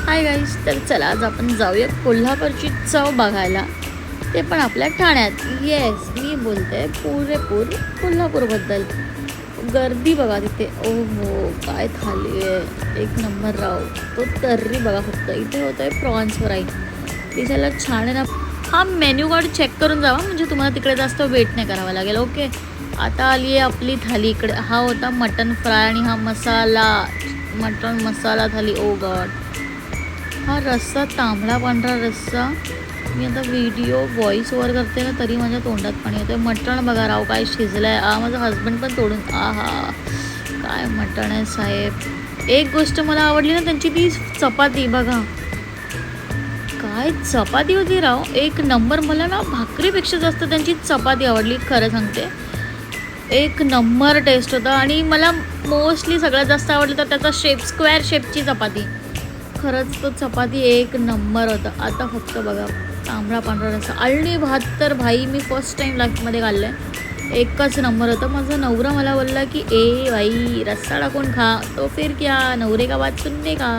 Hi guys, तर चला आज आपण जाऊया कोल्हापूरची चव बघायला, ते पण आपल्या ठाण्यात. येस, मी बोलते पुरेपूर कोल्हापूरबद्दल. गर्दी बघा तिथे, ओ हो काय थाली आहे, एक नंबर राव. तो तर्री बघा फक्त. इथे होतं आहे प्रॉन्स फ्राय, दिसायला छान आहे ना. हा मेन्यू कार्ड चेक करून जावा, म्हणजे तुम्हाला तिकडे जास्त वेट नाही करावा लागेल. ओके, आता आली आहे आपली थाली इकडे. हा होता मटन फ्राय आणि हा मसाला, मटन मसाला थाली. ओ गॉड, हा रस्सा, तांबडा पांढरा रस्सा. मी आता व्हिडिओ व्हॉइस ओव्हर करते ना, तरी माझ्या तोंडात पाणी येतं. मटण बघा राव, काय शिजलं आहे. माझा हस्बंड पण तोडून, आहा काय मटण आहे साहेब. एक गोष्ट मला आवडली ना त्यांची, ती चपाती बघा, काय चपाती होती राव, एक नंबर. मला ना भाकरीपेक्षा जास्त त्यांची चपाती आवडली, खरं सांगते. एक नंबर टेस्ट होता. आणि मला मोस्टली सगळ्यात जास्त आवडलं तर त्याचा शेप, स्क्वेअर शेपची चपाती. खरंच तो चपाती एक नंबर होता. आता फक्त बघा तांबडा पांढरा रस्सा, अळणी भात तर भाई मी फर्स्ट टाईम लाईफमध्ये खाल्लं आहे, एकच नंबर होतं. माझा नवरा मला बोलला की ए भाई रस्सा टाकून खा, तो फिर क्या नवरे का बात सुनने का.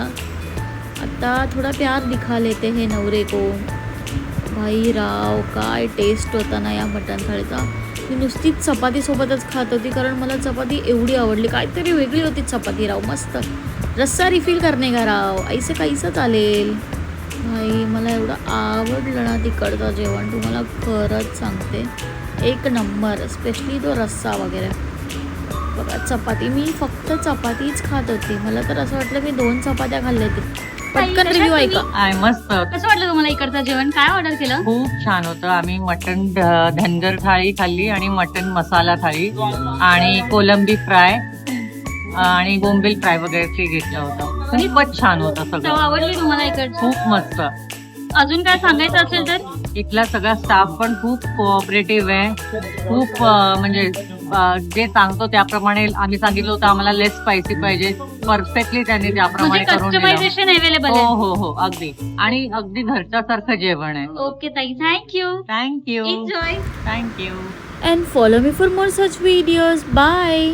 आता थोडा प्यार दिखा लेते हे नवरे को. भाई राव काय टेस्ट होता ना या मटण थाळीचा. मी नुसतीच चपातीसोबतच खात होती, कारण मला चपाती एवढी आवडली. काहीतरी वेगळी होती चपाती राव, मस्त. रस्सा रिफिल करणे का राव, ऐसे काहीसं चालेल. भाई मला एवढं आवडलं ना तिकडचं जेवण, तुम्हाला खरंच सांगते एक नंबर. स्पेशली तो रस्सा वगैरे बघा. चपाती, मी फक्त चपातीच खात होती. मला तर असं वाटलं मी 2 चपात्या खाल्ल्या होती. पटकन रिव्ह्यू ऐका. मस्त. कसं वाटलं तुम्हाला इकडचं जेवण? काय ऑर्डर केलं? खूप छान होतं. आम्ही मटन धनगर थाळी खाल्ली आणि मटन मसाला थाळी आणि कोलंबी फ्राय आणि बोंबील फ्राय वगैरे ते घेतलं होतं. खूपच छान होतं चव सगळं, आवडली तुम्हाला इकडचं? खूप मस्त. अजून काय सांगायचं असेल तर? इथला सगळा स्टाफ पण खूप कोऑपरेटिव्ह आहे. खूप म्हणजे जे सांगतो त्याप्रमाणे, आम्ही सांगितलं होतं आम्हाला लेस स्पायसी पाहिजे, परफेक्टली त्यांनी त्याप्रमाणे म्हणजे करून दिलं. कस्टमायझेशन अवेलेबल हो आहे? हो हो, अगदी. आणि अगदी घरच्यासारखं जेवण आहे. ओके ताई, thank you. Thank you enjoy. Thank you. And follow me for more such videos. Bye.